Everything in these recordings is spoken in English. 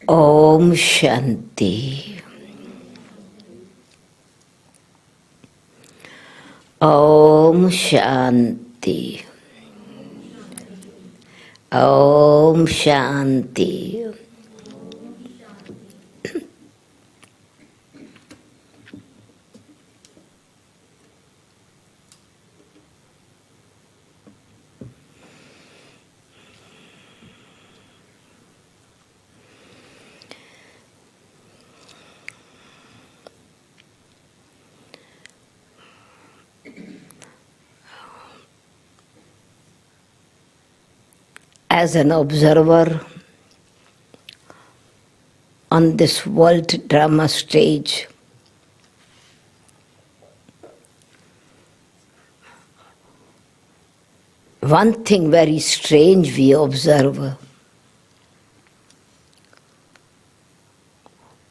Om Shanti. Om Shanti. Om Shanti. As an observer on this world drama stage, one thing very strange we observe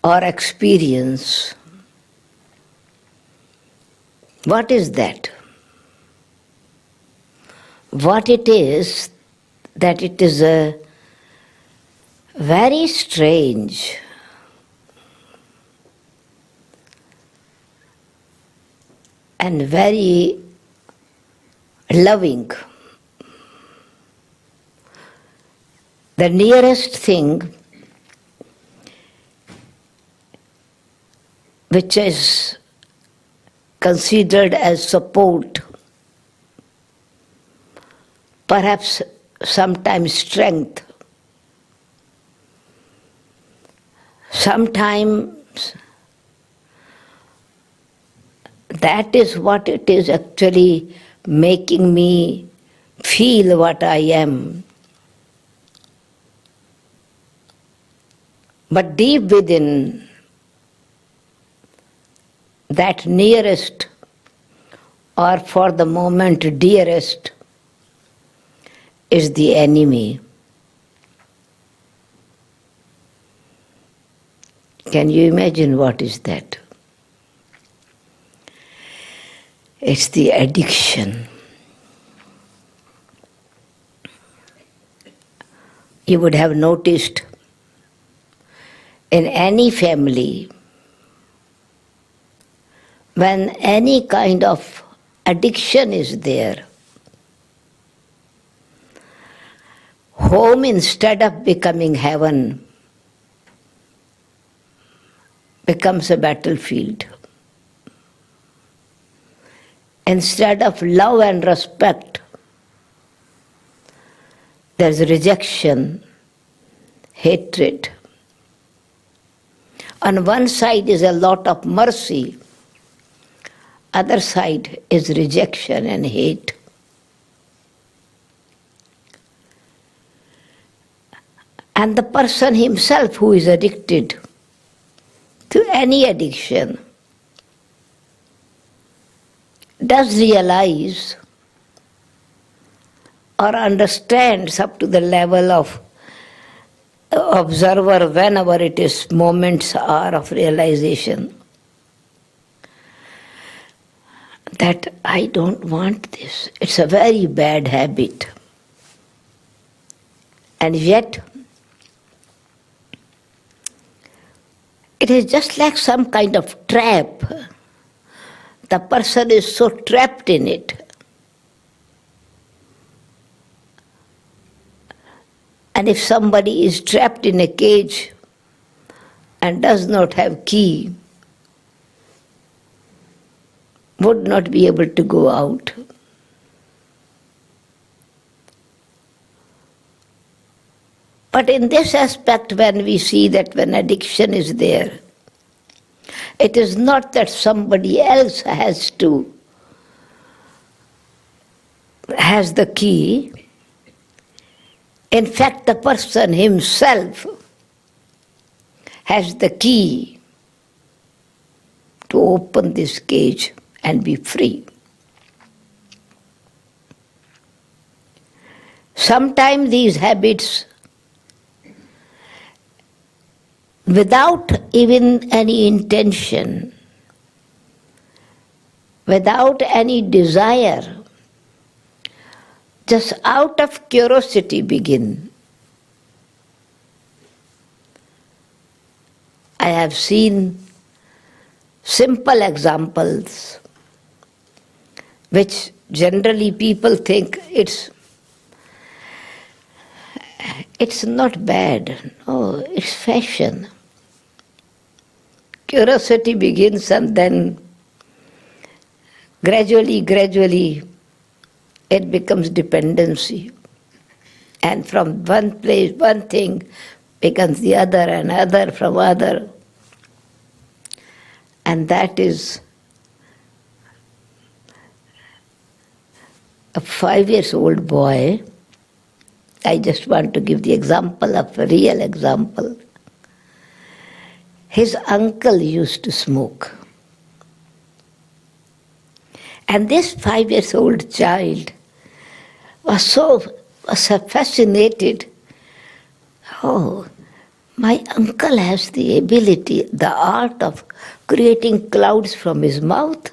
or experience. What is that? What it is, that it is a very strange and very loving. The nearest thing which is considered as support, perhaps sometimes strength, sometimes that is what it is actually making me feel what I am. But deep within, that nearest or for the moment dearest is the enemy. Can you imagine what is that? It's the addiction. You would have noticed in any family, when any kind of addiction is there, home, instead of becoming heaven, becomes a battlefield. Instead of love and respect, there's rejection, hatred. On one side is a lot of mercy, other side is rejection and hate. And the person himself who is addicted to any addiction does realize or understands up to the level of observer whenever it is moments are of realization that I don't want this. It's a very bad habit. And yet, it is just like some kind of trap. The person is so trapped in it. And if somebody is trapped in a cage and does not have key, would not be able to go out. But in this aspect, when we see that when addiction is there, it is not that somebody else has the key. In fact, the person himself has the key to open this cage and be free. Sometimes these habits, without even any intention, without any desire, just out of curiosity begin. I have seen simple examples which generally people think it's not bad. No, it's fashion. Curiosity begins and then gradually it becomes dependency. And from one place, one thing becomes the other, and other from other. And that is a 5-year-old boy. I just want to give the example of a real example. His uncle used to smoke. And this 5-year-old child was so fascinated. Oh, my uncle has the ability, the art of creating clouds from his mouth.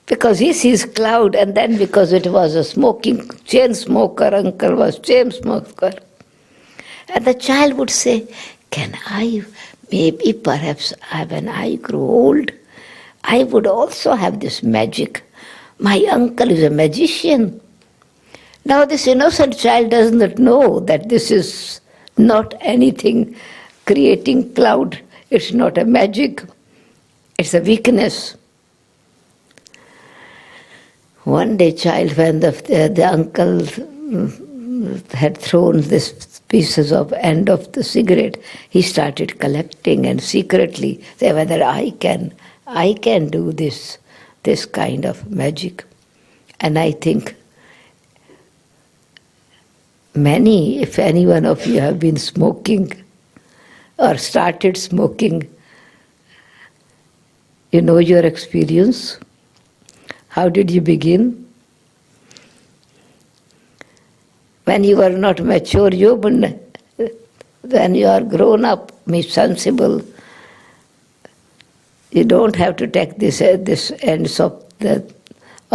Because he sees cloud, and then because it was a smoking chain smoker, uncle was chain smoker. And the child would say, can I, maybe perhaps when I grow old, I would also have this magic. My uncle is a magician. Now this innocent child does not know that this is not anything creating cloud. It's not a magic. It's a weakness. One day, child, when the uncle had thrown this pieces of end of the cigarette, he started collecting and secretly say whether I can do this kind of magic. And I think many, if any one of you have been smoking or started smoking, you know your experience. How did you begin? When you are not mature, when you are grown up, sensible, you don't have to take this ends of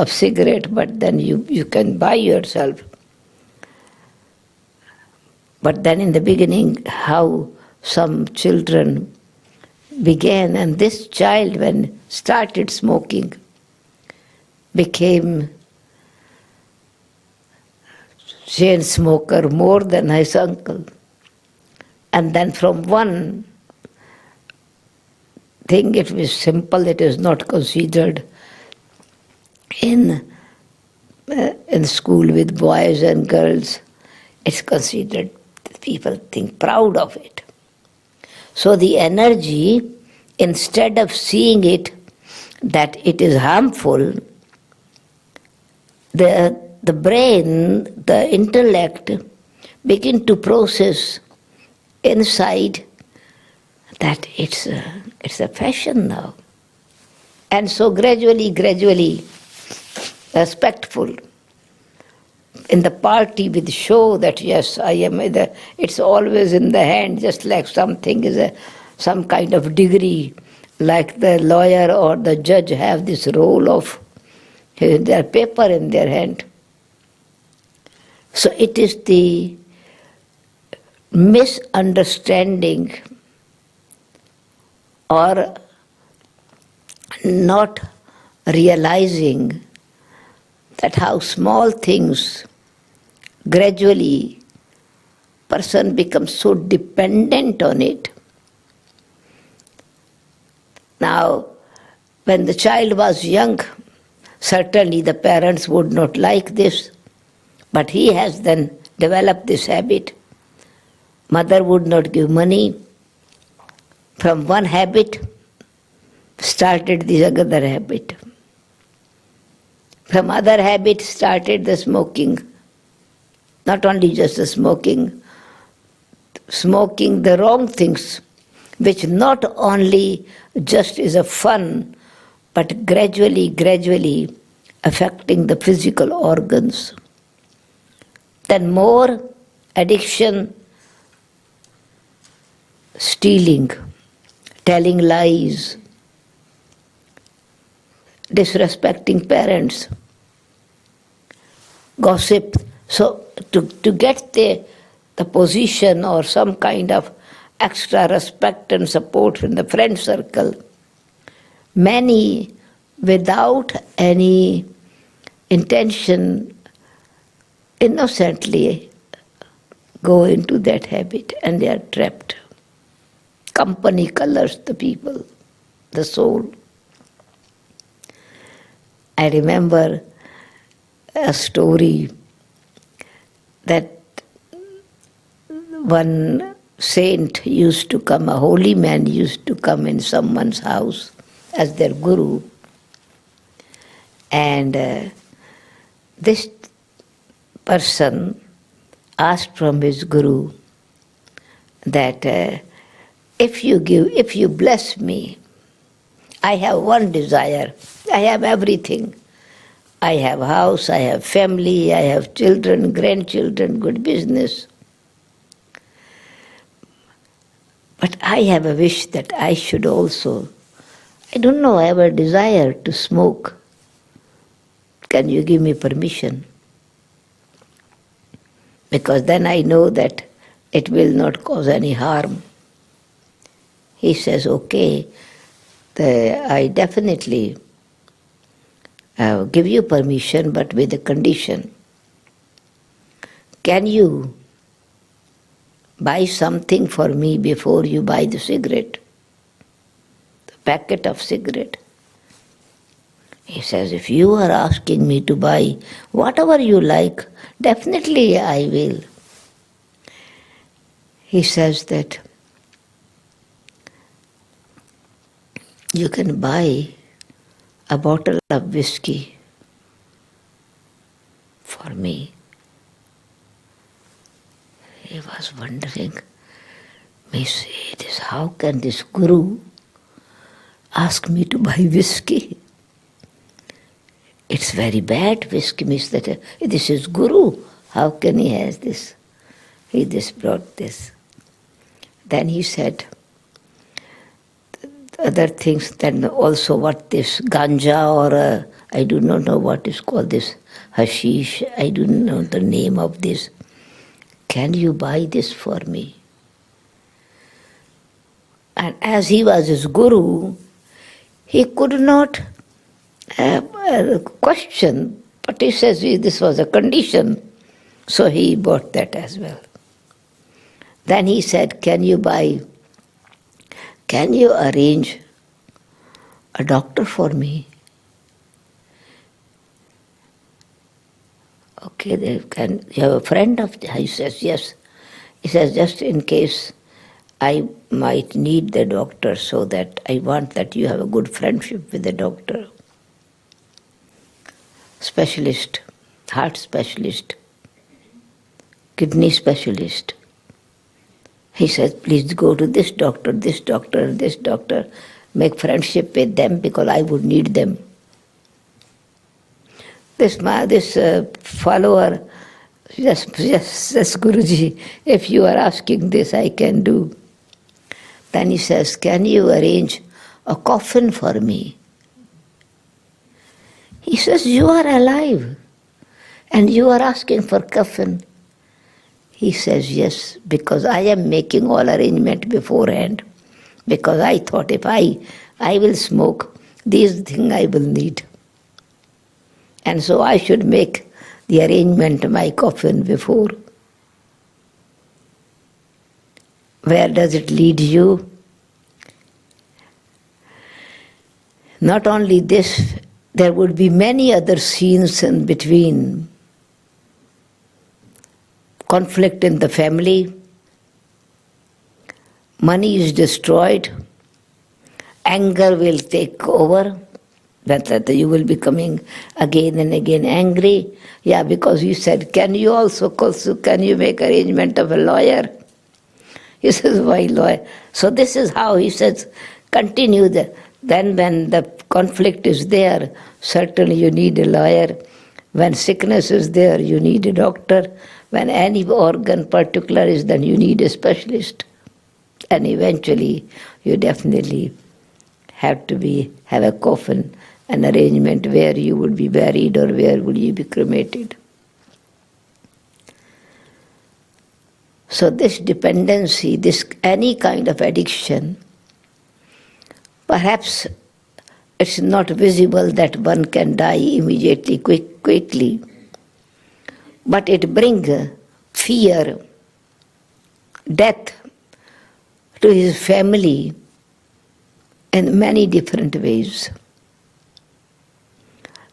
cigarette, but then you can buy yourself. But then in the beginning, how some children began, and this child, when started smoking, became chain smoker more than his uncle. And then from one thing, it was simple, it is not considered in school with boys and girls. It's considered, people think proud of it. So the energy, instead of seeing it that it is harmful, the brain, the intellect begin to process inside that it's a fashion now. And so gradually, respectful. In the party with show that yes, I am, it's always in the hand, just like something is some kind of degree, like the lawyer or the judge have this roll of their paper in their hand. So it is the misunderstanding or not realizing that how small things gradually person becomes so dependent on it. Now, when the child was young, certainly the parents would not like this, but he has then developed this habit. Mother would not give money. From one habit started the other habit. From other habit started the smoking. Not only just the smoking the wrong things, which not only just is a fun, but gradually affecting the physical organs. Then more addiction, stealing, telling lies, disrespecting parents, gossip. So to get the position or some kind of extra respect and support from the friend circle. Many, without any intention, innocently go into that habit and they are trapped. Company colors the people, the soul. I remember a story that one saint used to come, a holy man used to come in someone's house as their guru. And this person asked from his guru that if you bless me, I have one desire. I have everything. I have house, I have family, I have children, grandchildren, good business. But I have a wish that I should also, I don't know, I have a desire to smoke. Can you give me permission? Because then I know that it will not cause any harm. He says, okay, I definitely give you permission, but with a condition. Can you buy something for me before you buy the cigarette? The packet of cigarette. He says, if you are asking me to buy whatever you like, definitely I will. He says that you can buy a bottle of whiskey for me. He was wondering, may say this, how can this guru ask me to buy whiskey? It's very bad whiskey, means that this is guru. How can he has this? He just brought this. Then he said, other things, then also what this ganja or I do not know what is called this, hashish, I do not know the name of this. Can you buy this for me? And as he was his guru, he could not question, but he says this was a condition, so he bought that as well. Then he said, can you arrange a doctor for me? Okay, you have a friend of, he says, yes. He says, just in case I might need the doctor, so that I want that you have a good friendship with the doctor. Specialist, heart specialist, kidney specialist. He says, please go to this doctor, this doctor, this doctor. Make friendship with them because I would need them. This follower, yes, Guruji, if you are asking this, I can do. Then he says, can you arrange a coffin for me? He says, you are alive and you are asking for coffin. He says, yes, because I am making all arrangement beforehand. Because I thought if I will smoke, these things I will need. And so I should make the arrangement of my coffin before. Where does it lead you? Not only this, there would be many other scenes in between. Conflict in the family, money is destroyed, anger will take over, that you will be coming again and again angry. Yeah, because you said, can you make arrangement of a lawyer? He says, why lawyer? So this is how he says, continue. Then when the conflict is there, certainly you need a lawyer. When sickness is there, you need a doctor. When any organ particular is, then you need a specialist. And eventually, you definitely have to have a coffin, an arrangement where you would be buried or where would you be cremated. So this dependency, this any kind of addiction, perhaps it's not visible that one can die immediately, quickly, but it brings fear, death to his family in many different ways.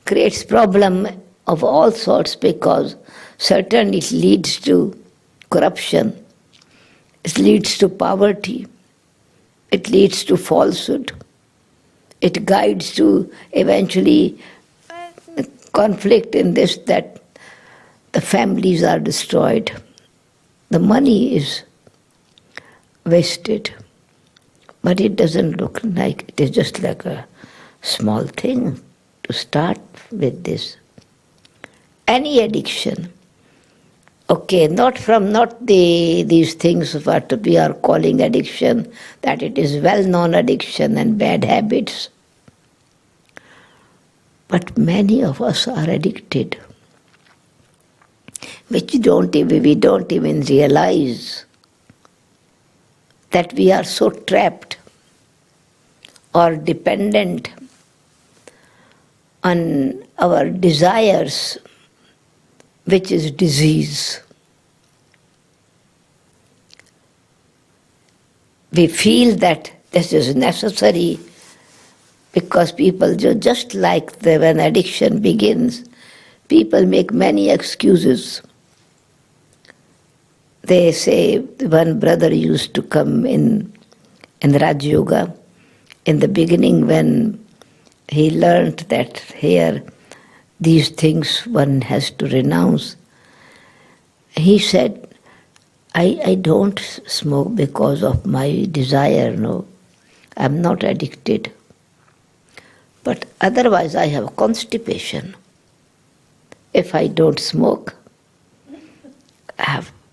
Creates problem of all sorts because certainly it leads to corruption, it leads to poverty, it leads to falsehood, it guides to eventually conflict in this, that the families are destroyed, the money is wasted, but it doesn't look like, it is just like a small thing to start with this. Any addiction, okay, not these things what we are calling addiction, that it is well-known addiction and bad habits. But many of us are addicted, which we don't even realize that we are so trapped or dependent on our desires, which is disease. We feel that this is necessary because people just like when addiction begins, people make many excuses. They say, one brother used to come in Raj Yoga in the beginning when he learned that here these things one has to renounce. He said, I don't smoke because of my desire, no. I'm not addicted. But otherwise I have constipation. If I don't smoke,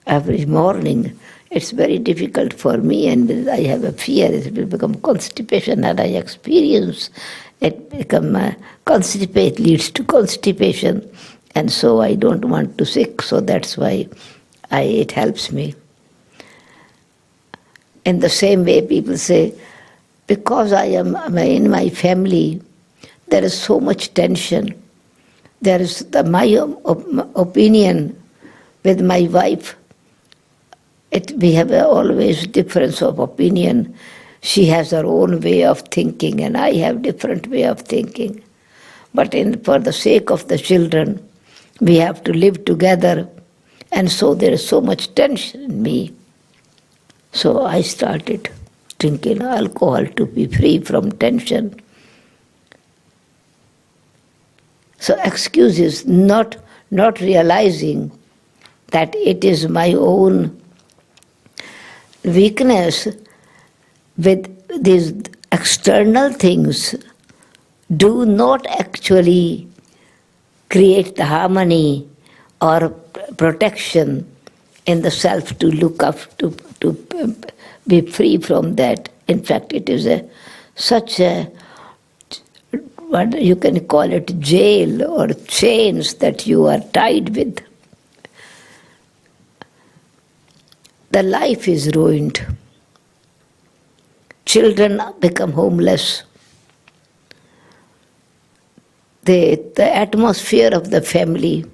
every morning, it's very difficult for me, and I have a fear it will become constipation, and I experience it become constipate, leads to constipation, and so I don't want to sick, so that's why it helps me. In the same way, people say, because I am in my family, there is so much tension. There is my opinion with my wife. We have always difference of opinion. She has her own way of thinking and I have different way of thinking. But for the sake of the children, we have to live together, and so there is so much tension in me. So I started drinking alcohol to be free from tension. So excuses, not realizing that it is my own weakness with these external things do not actually create the harmony or protection in the self to look up, to be free from that. In fact, it is such a, what you can call it, jail or chains that you are tied with. The life is ruined. Children become homeless. The atmosphere of the family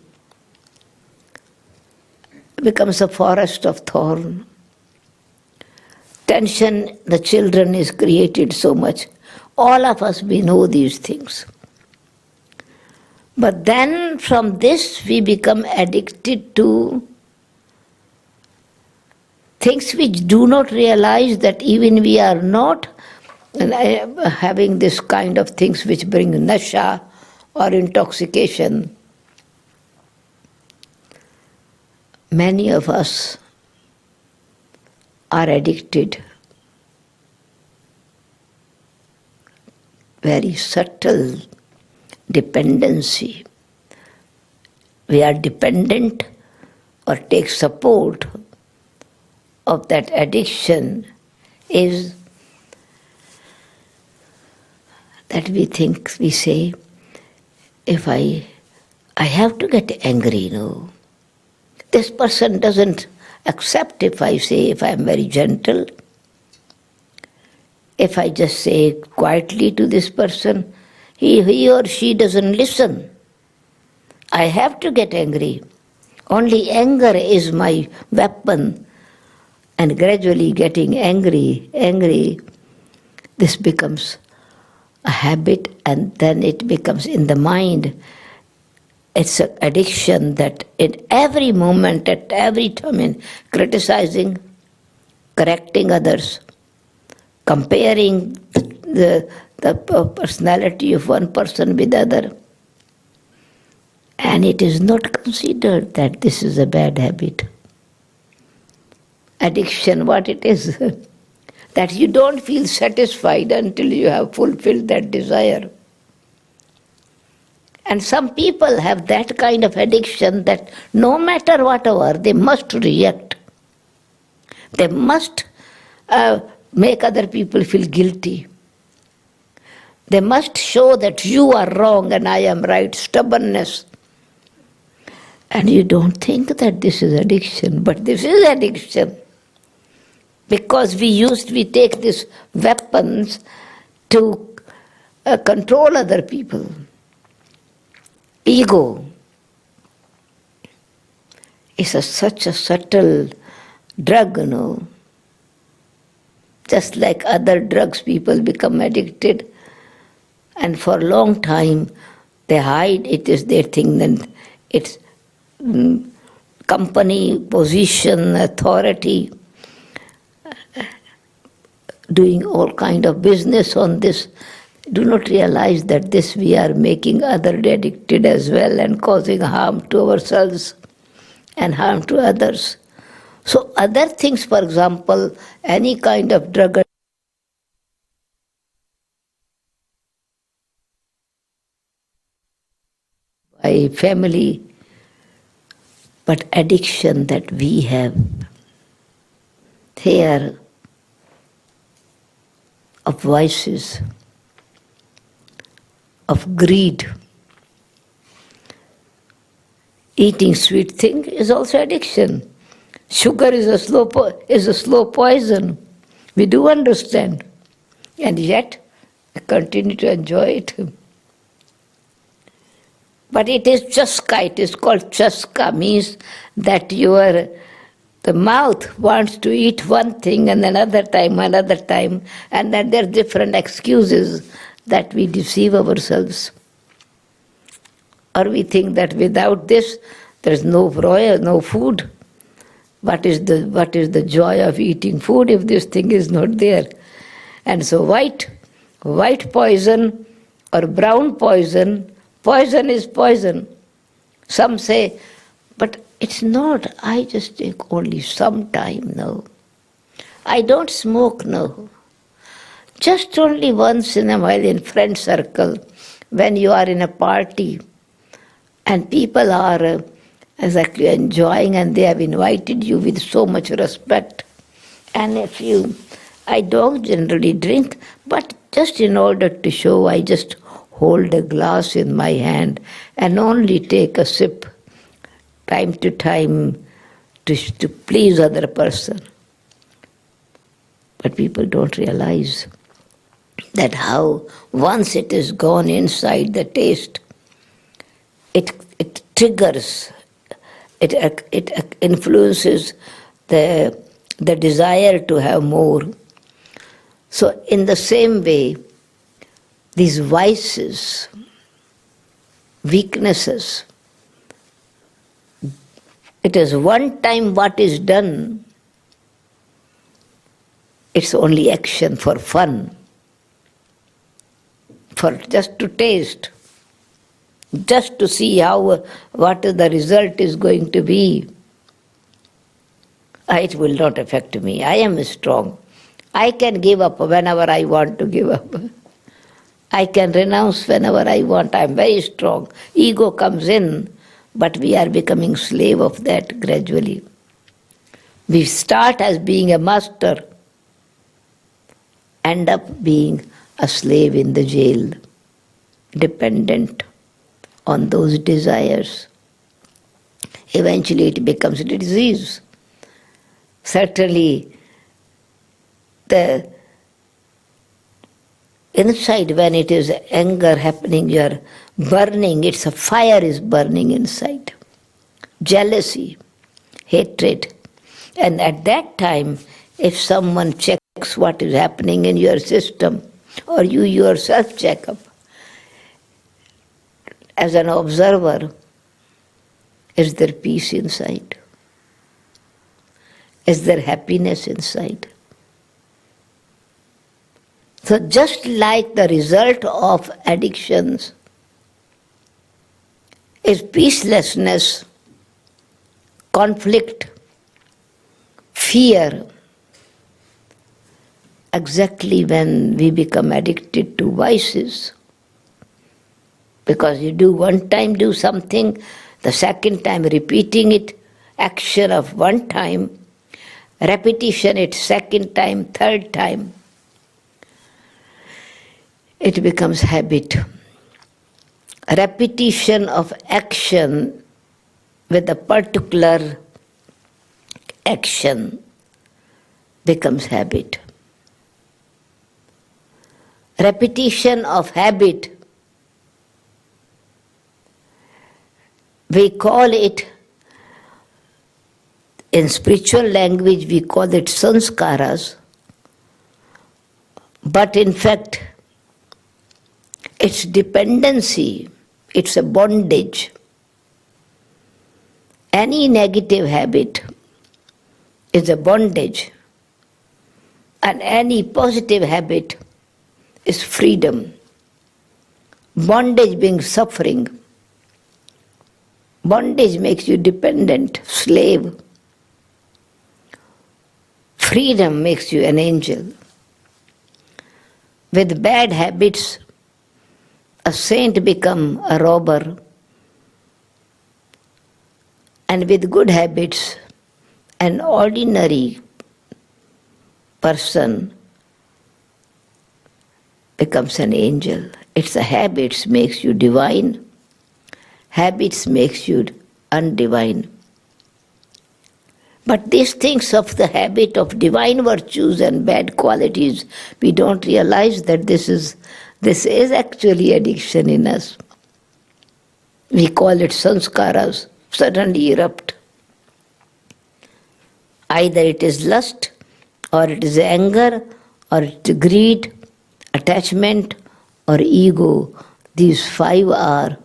becomes a forest of thorn. Tension, the children is created so much. All of us, we know these things. But then from this we become addicted to things which do not realize that even we are not having this kind of things which bring nasha or intoxication. Many of us are addicted. Very subtle dependency. We are dependent or take support of that addiction is that we say, if I have to get angry, no. This person doesn't accept if I say, if I'm very gentle, if I just say quietly to this person, he or she doesn't listen. I have to get angry. Only anger is my weapon. And gradually getting angry, this becomes a habit, and then it becomes in the mind. It's an addiction that in every moment, at every time, in criticizing, correcting others, comparing the personality of one person with the other. And it is not considered that this is a bad habit. Addiction, what it is, that you don't feel satisfied until you have fulfilled that desire. And some people have that kind of addiction that no matter whatever, they must react. They must make other people feel guilty. They must show that you are wrong and I am right, stubbornness. And you don't think that this is addiction, but this is addiction. Because we take these weapons to control other people. Ego is such a subtle drug, Just like other drugs, people become addicted, and for a long time they hide it is their thing, and it's company, position, authority, doing all kind of business on this. Do not realize that this we are making other addicted as well and causing harm to ourselves and harm to others. So other things, for example, any kind of drug by family, but addiction that we have here of vices, of greed. Eating sweet thing is also addiction. Sugar is a slow poison. We do understand, and yet we continue to enjoy it. But it is chaska. It is called chaska. Means that the mouth wants to eat one thing and another time, and then there are different excuses that we deceive ourselves. Or we think that without this, there is no food. What is the joy of eating food if this thing is not there? And so white poison or brown poison is poison. Some say, but it's not. I just take only some time now. I don't smoke now. Just only once in a while in friend circle, when you are in a party and people are exactly enjoying and they have invited you with so much respect. And I don't generally drink, but just in order to show, I just hold a glass in my hand and only take a sip time to time to please other person. But people don't realize that how once it is gone inside the taste, it triggers, it influences the desire to have more. So in the same way, these vices, weaknesses, it is one time what is done, it's only action for fun, for just to taste, just to see what the result is going to be. It will not affect me. I am strong. I can give up whenever I want to give up. I can renounce whenever I want. I am very strong. Ego comes in, but we are becoming slave of that gradually. We start as being a master, end up being a slave in the jail, dependent on those desires. Eventually it becomes a disease. Certainly, the inside, when it is anger happening, you are burning, it's a fire is burning inside. Jealousy, hatred. And at that time, if someone checks what is happening in your system, or you yourself check up, as an observer, is there peace inside? Is there happiness inside? So just like the result of addictions is peacelessness, conflict, fear, exactly when we become addicted to vices. Because you do one time, do something, the second time repeating it, action of one time, repetition it second time, third time, it becomes habit. Repetition of action with a particular action becomes habit. Repetition of habit, we call it, in spiritual language we call it sanskaras, but in fact it's dependency, it's a bondage. Any negative habit is a bondage, and any positive habit is freedom. Bondage being suffering. Bondage makes you dependent, slave. Freedom makes you an angel. With bad habits, a saint becomes a robber. And with good habits, an ordinary person becomes an angel. It's the habits makes you divine. Habits makes you undivine. But these things of the habit of divine virtues and bad qualities, we don't realize that this is actually addiction in us. We call it sanskaras, suddenly erupt. Either it is lust, or it is anger, or it is greed, attachment, or ego. These five are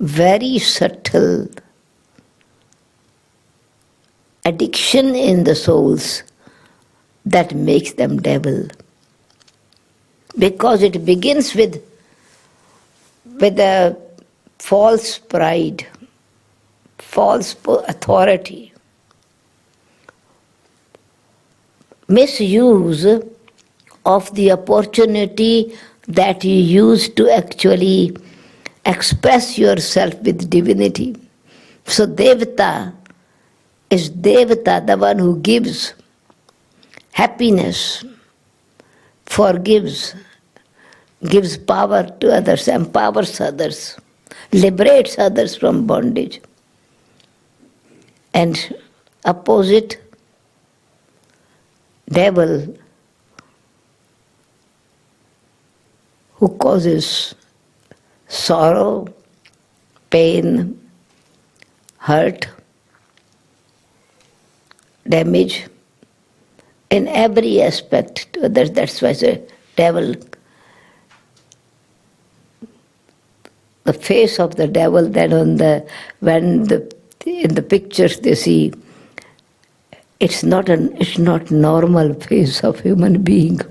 very subtle addiction in the souls that makes them devil. Because it begins with a false pride, false authority, misuse of the opportunity that you use to actually express yourself with divinity. So Devata is Devata, the one who gives happiness, forgives, gives power to others, empowers others, liberates others from bondage. And opposite, devil, who causes sorrow, pain, hurt, damage in every aspect to others. That's why I say devil. The face of the devil, then in the pictures they see, it's not normal face of human being.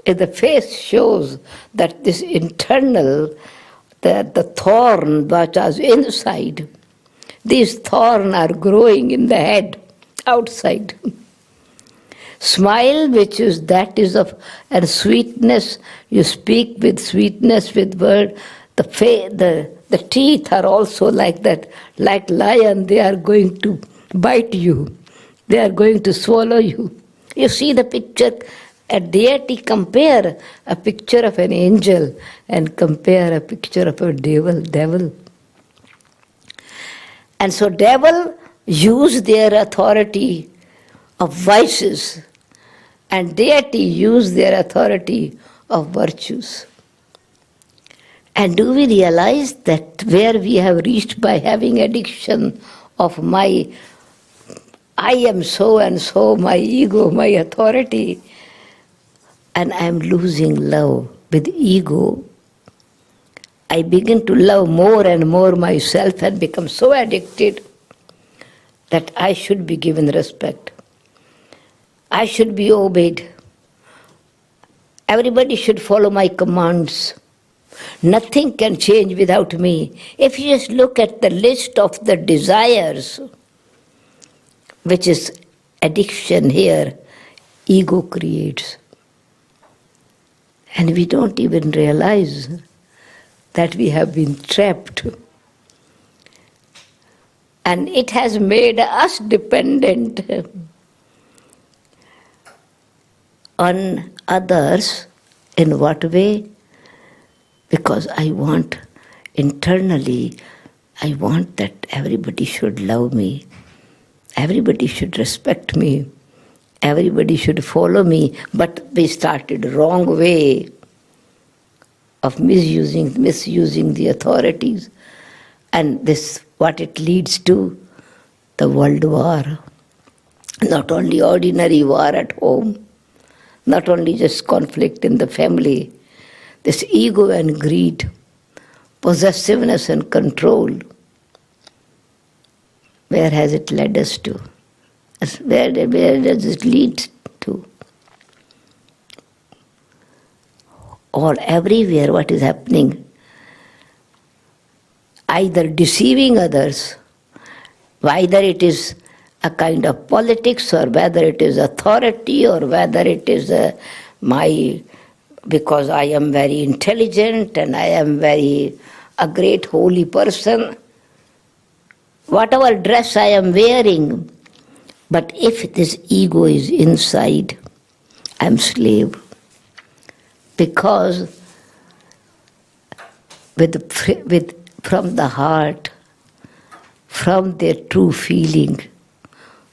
If the face shows that this internal, the thorn that is inside, these thorns are growing in the head, outside. Smile, which is of and sweetness, you speak with sweetness, with word. The teeth are also like that, like lion, they are going to bite you. They are going to swallow you. You see the picture, a deity, compare a picture of an angel and compare a picture of a devil. And so devil use their authority of vices, and deity use their authority of virtues. And do we realize that where we have reached by having addiction of my I am so and so, my ego, my authority, and I am losing love with ego. I begin to love more and more myself and become so addicted that I should be given respect. I should be obeyed. Everybody should follow my commands. Nothing can change without me. If you just look at the list of the desires, which is addiction here, ego creates. And we don't even realize that we have been trapped. And it has made us dependent on others. In what way? Because I want, internally, I want that everybody should love me. Everybody should respect me. Everybody should follow me. But we started wrong way of misusing the authorities. And this, what it leads to? The world war. Not only ordinary war at home, not only just conflict in the family, this ego and greed, possessiveness and control. Where has it led us to? Where does it lead to? All everywhere what is happening, either deceiving others, either it is a kind of politics, or whether it is authority, or whether it is because I am very intelligent and I am a great holy person, whatever dress I am wearing, but if this ego is inside, I am slave. Because from the heart, from their true feeling,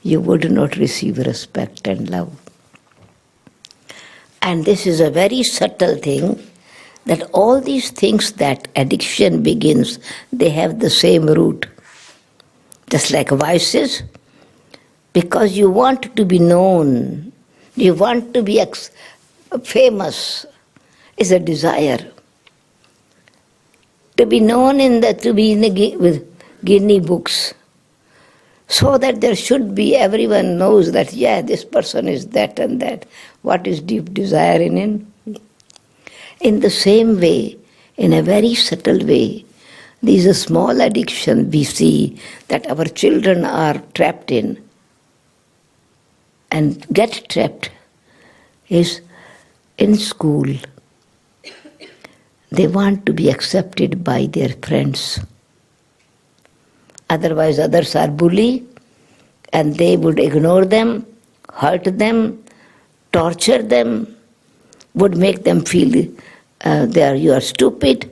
you would not receive respect and love. And this is a very subtle thing, that all these things that addiction begins, they have the same root. Just like vices, because you want to be known, you want to be famous, is a desire. To be known to be in with Guinness books, so that there should be, everyone knows that, yeah, this person is that and that. What is deep desire in him? In the same way, in a very subtle way, these are small addiction we see that our children are trapped in and get trapped is in school. They want to be accepted by their friends. Otherwise, others are bully, and they would ignore them, hurt them, torture them, would make them feel you are stupid,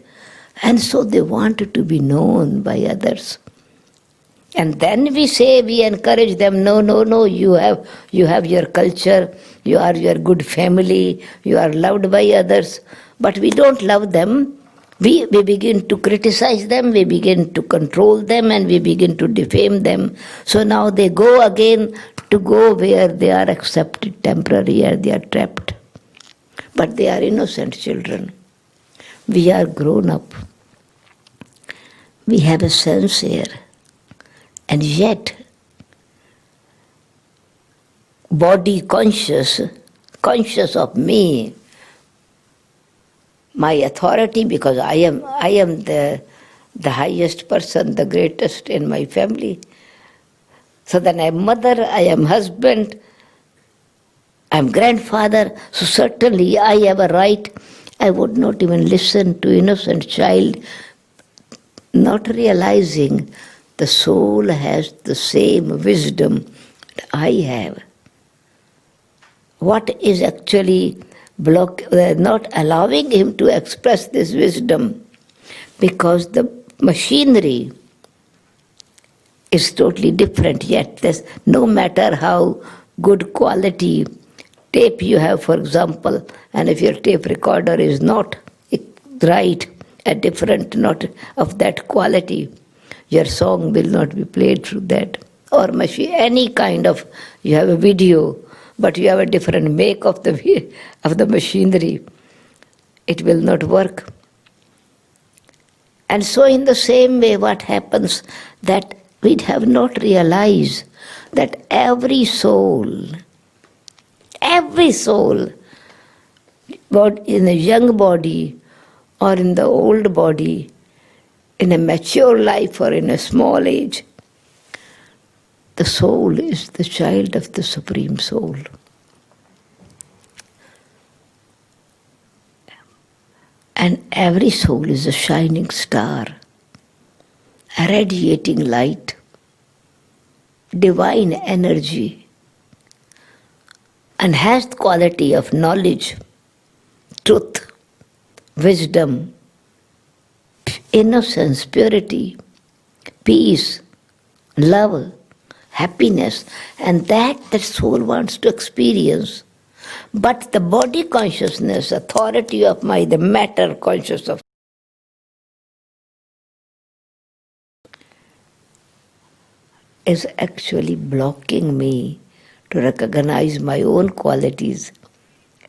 and so they wanted to be known by others. And then we encourage them, no, you have your culture, you are your good family, you are loved by others, but we don't love them. We begin to criticize them, we begin to control them, and we begin to defame them. So now they go again to go where they are accepted temporarily, or they are trapped. But they are innocent children. We are grown up. We have a sense here. And yet, body conscious of me, my authority, because I am the highest person, the greatest in my family. So then I am mother, I am husband, I am grandfather, so certainly I have a right. I would not even listen to innocent child, not realizing the soul has the same wisdom that I have. What is actually not allowing him to express this wisdom? Because the machinery is totally different. Yet no matter how good quality tape you have, for example, and if your tape recorder is not right, a different, not of that quality, your song will not be played through that. Or machine, any kind of, you have a video, but you have a different make of the machinery, it will not work. And so in the same way, what happens that we have not realized that every soul, in a young body or in the old body, in a mature life or in a small age, the soul is the child of the Supreme Soul. And every soul is a shining star, a radiating light, divine energy, and has the quality of knowledge, truth, wisdom, innocence, purity, peace, love, happiness, and that the soul wants to experience. But the body consciousness, authority of the matter conscious of, is actually blocking me to recognize my own qualities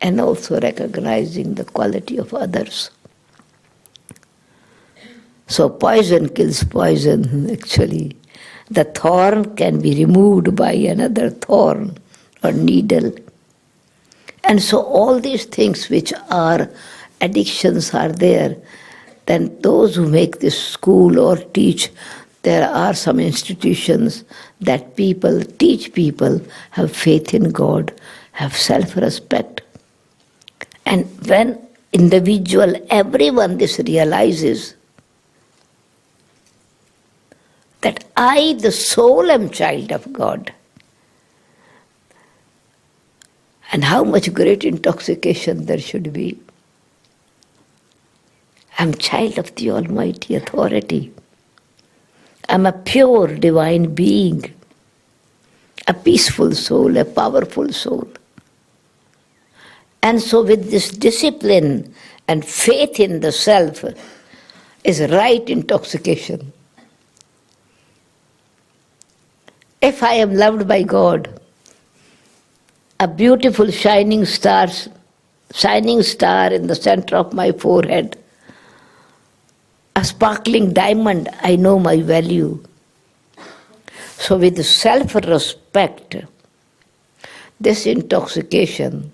and also recognizing the quality of others. So poison kills poison, actually. The thorn can be removed by another thorn or needle. And so all these things which are addictions are there. Then those who make this school or teach, there are some institutions that people teach people have faith in God, have self-respect. And when individual, everyone this realizes that I, the soul, am child of God. And how much great intoxication there should be. I'm child of the Almighty Authority. I'm a pure divine being, a peaceful soul, a powerful soul. And so with this discipline and faith in the self is right intoxication. If I am loved by God, a beautiful shining star in the center of my forehead, a sparkling diamond, I know my value. So with self-respect, this intoxication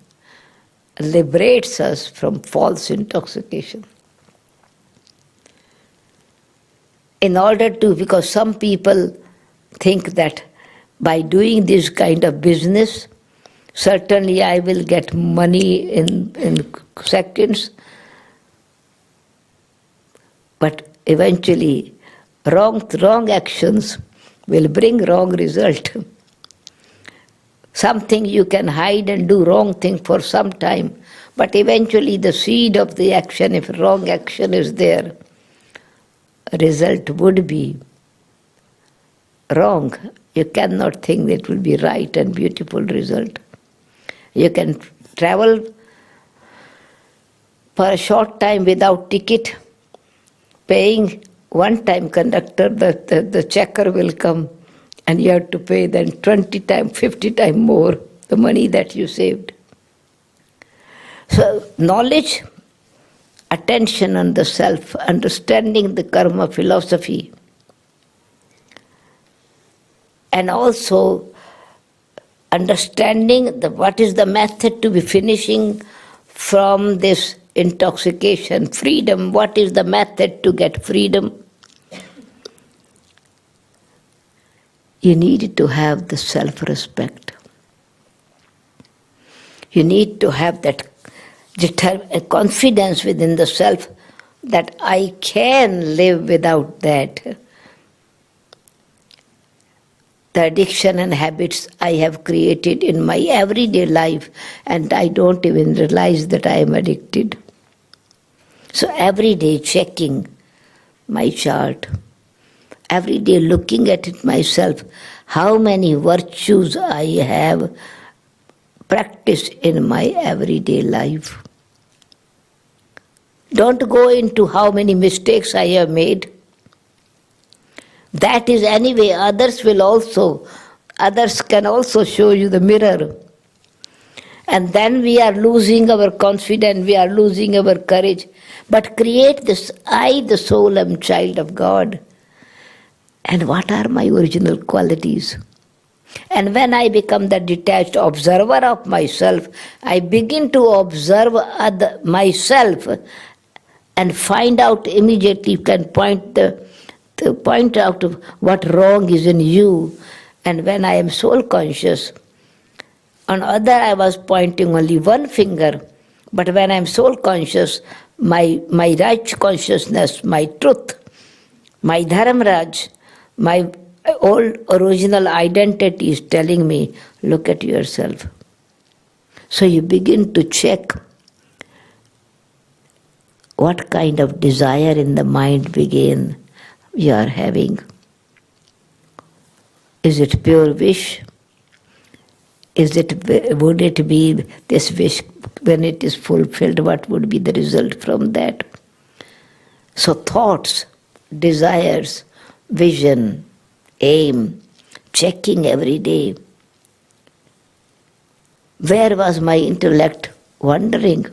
liberates us from false intoxication. In order to, because some people think that by doing this kind of business, certainly I will get money in seconds, but eventually wrong actions will bring wrong result. Something you can hide and do wrong thing for some time, but eventually the seed of the action, if wrong action is there, result would be wrong. You cannot think that it will be right and beautiful result. You can travel for a short time without ticket, paying one time conductor, the checker will come and you have to pay then 20 times, 50 times more the money that you saved. So knowledge, attention on the self, understanding the karma philosophy, and also understanding what is the method to be finishing from this intoxication, freedom, what is the method to get freedom. You need to have the self-respect. You need to have that confidence within the self that I can live without that. The addiction and habits I have created in my everyday life, and I don't even realize that I am addicted. So every day checking my chart every day looking at it myself, how many virtues I have practiced in my everyday life. Don't go into how many mistakes I have made. That is anyway, others can also show you the mirror. And then we are losing our confidence, we are losing our courage. But create this, I, the soul, am child of God. And what are my original qualities? And when I become the detached observer of myself, I begin to observe myself and find out immediately, can point out what wrong is in you. And when I am soul conscious, on other I was pointing only one finger, but when I am soul conscious, my right consciousness, my truth, my Dharamraj, my old original identity is telling me, look at yourself. So you begin to check what kind of desire in the mind you are having. Is it pure wish? Would it be this wish, when it is fulfilled, what would be the result from that? So thoughts, desires, vision, aim, checking every day. Where was my intellect wandering?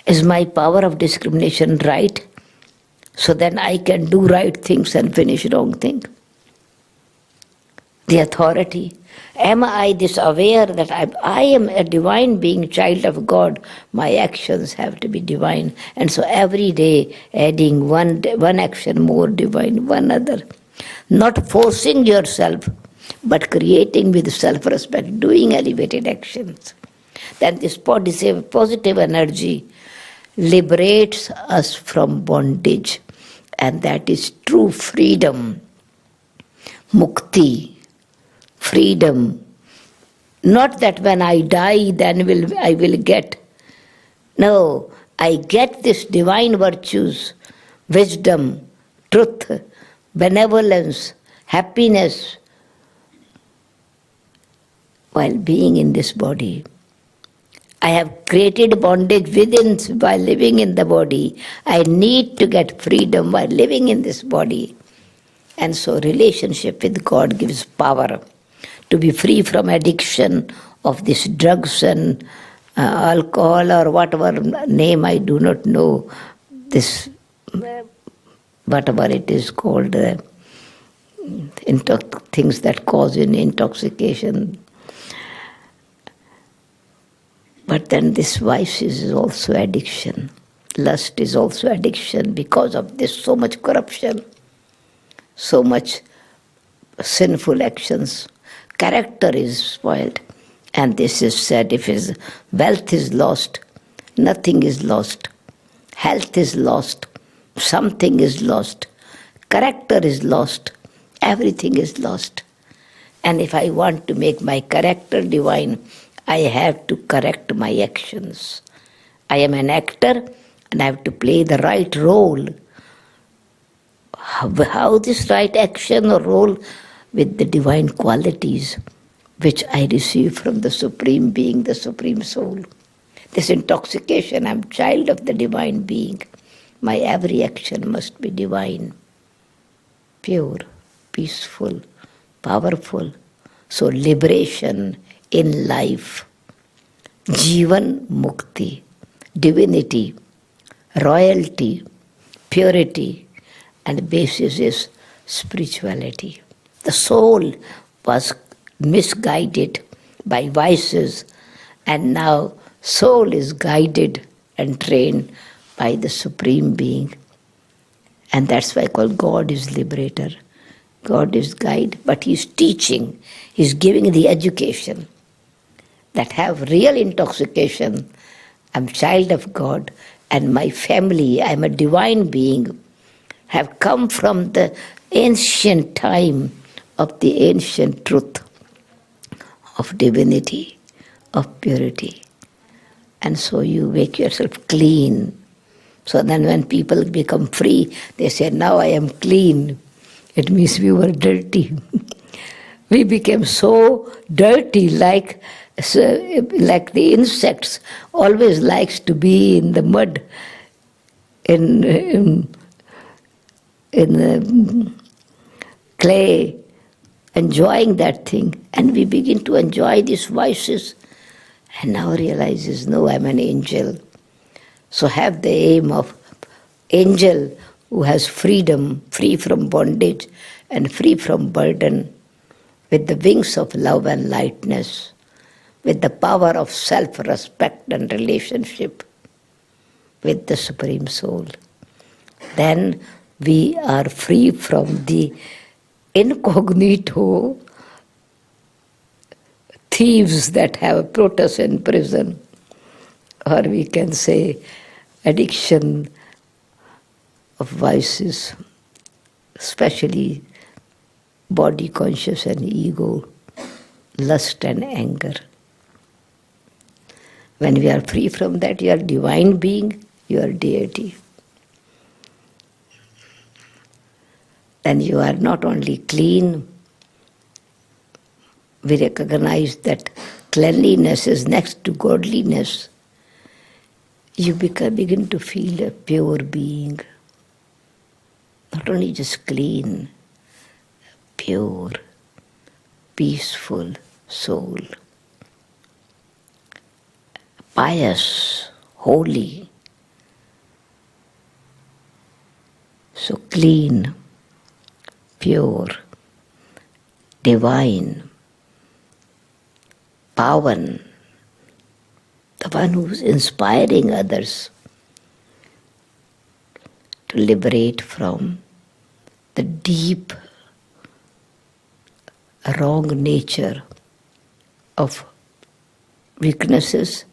Is my power of discrimination right? So then I can do right things and finish wrong things. The authority. Am I this aware that I am a divine being, child of God? My actions have to be divine. And so every day adding one action more divine, one other. Not forcing yourself, but creating with self-respect, doing elevated actions. Then this positive energy liberates us from bondage. And that is true freedom. Mukti. Freedom. Not that when I die, then I will get. No, I get this divine virtues, wisdom, truth, benevolence, happiness, while being in this body. I have created bondage within by living in the body. I need to get freedom by living in this body. And so relationship with God gives power to be free from addiction of these drugs and alcohol or whatever name I do not know, this whatever it is called, things that cause intoxication. But then this vice is also addiction. Lust is also addiction because of this so much corruption, so much sinful actions. Character is spoiled. And this is said, if his wealth is lost, nothing is lost. Health is lost. Something is lost. Character is lost. Everything is lost. And if I want to make my character divine, I have to correct my actions. I am an actor and I have to play the right role. How this right action or role? With the divine qualities which I receive from the Supreme Being, the Supreme Soul. This intoxication, I'm child of the divine being. My every action must be divine, pure, peaceful, powerful. So liberation in life, Jivan Mukti, divinity, royalty, purity, and basis is spirituality. The soul was misguided by vices, and now soul is guided and trained by the Supreme Being. And that's why I call God is liberator. God is guide, but He's teaching, He's giving the education that have real intoxication. I'm child of God, and my family, I'm a divine being, have come from the ancient time of the ancient truth of divinity, of purity. And so you make yourself clean, So then when people become free, they say, now I am clean. It means we were dirty. We became so dirty, like the insects always likes to be in the mud, in the clay, enjoying that thing. And we begin to enjoy these vices, and now realizes, no, I'm an angel. So have the aim of angel who has freedom, free from bondage and free from burden, with the wings of love and lightness, with the power of self-respect and relationship with the Supreme Soul. Then we are free from the incognito thieves that have put us in prison, or we can say addiction of vices, especially body conscious and ego, lust and anger. When we are free from that, you are divine being, you are deity. Then you are not only clean, we recognize that cleanliness is next to godliness. You begin to feel a pure being, not only just clean, pure, peaceful soul, pious, holy, so clean, pure, divine, pavan, the one who's inspiring others to liberate from the deep wrong nature of weaknesses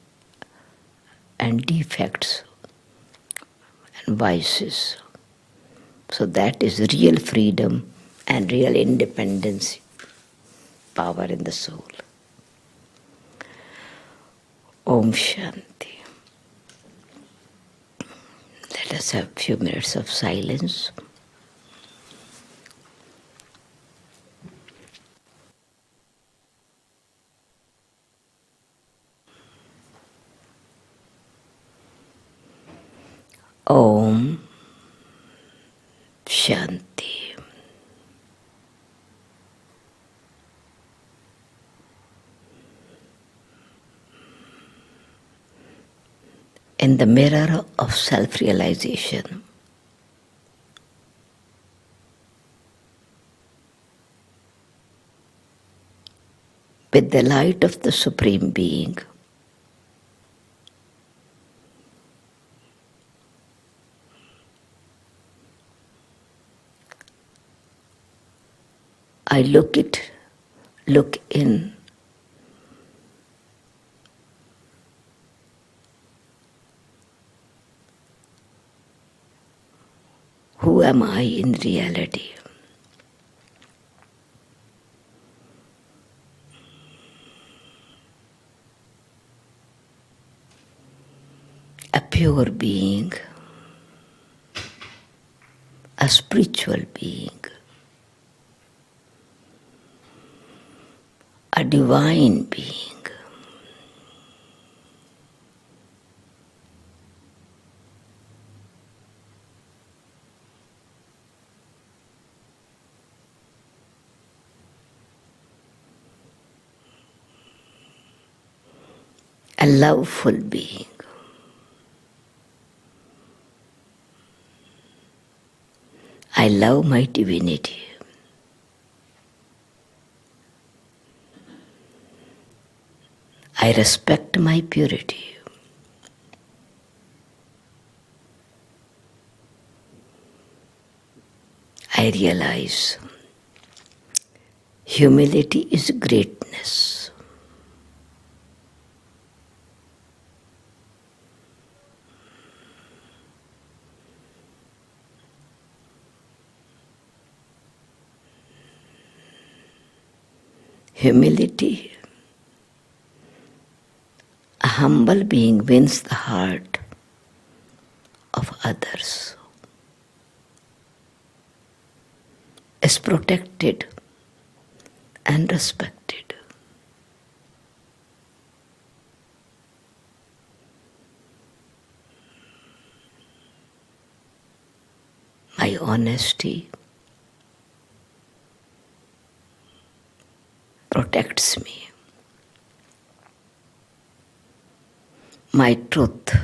and defects and vices. So that is real freedom and real independence, power in the soul. Om Shanti. Let us have a few minutes of silence. Om Shanti. In the mirror of self-realization, with the light of the Supreme Being, I look in, who am I in reality? A pure being, a spiritual being, a divine being. A loveful being. I love my divinity. I respect my purity. I realize humility is greatness. Humility, a humble being wins the heart of others. is protected and respected. My honesty protects me. My truth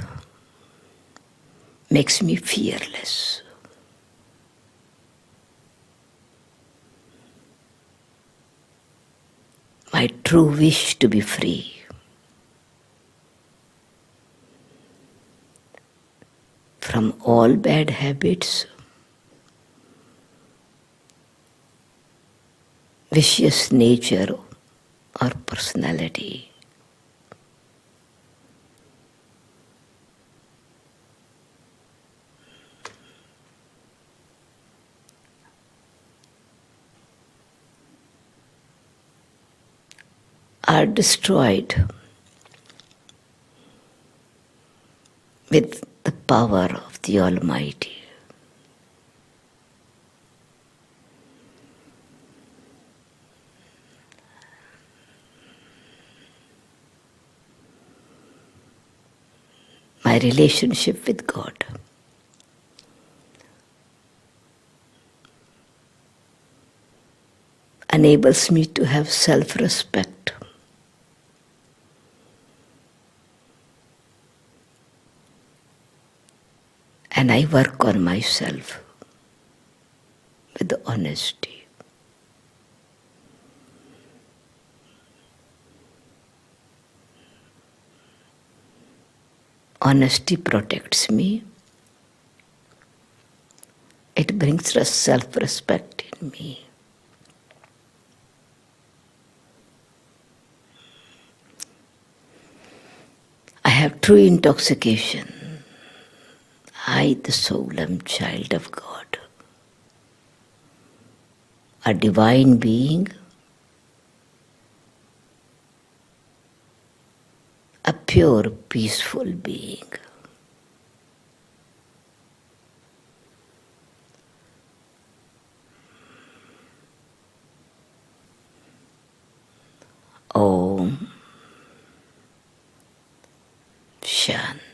makes me fearless. My true wish to be free from all bad habits, vicious nature or personality. Are destroyed with the power of the Almighty. My relationship with God enables me to have self-respect. And I work on myself with honesty. Honesty protects me. It brings self-respect in me. I have true intoxication. I, the soul, am child of God, a divine being, a pure, peaceful being. Om Shanti.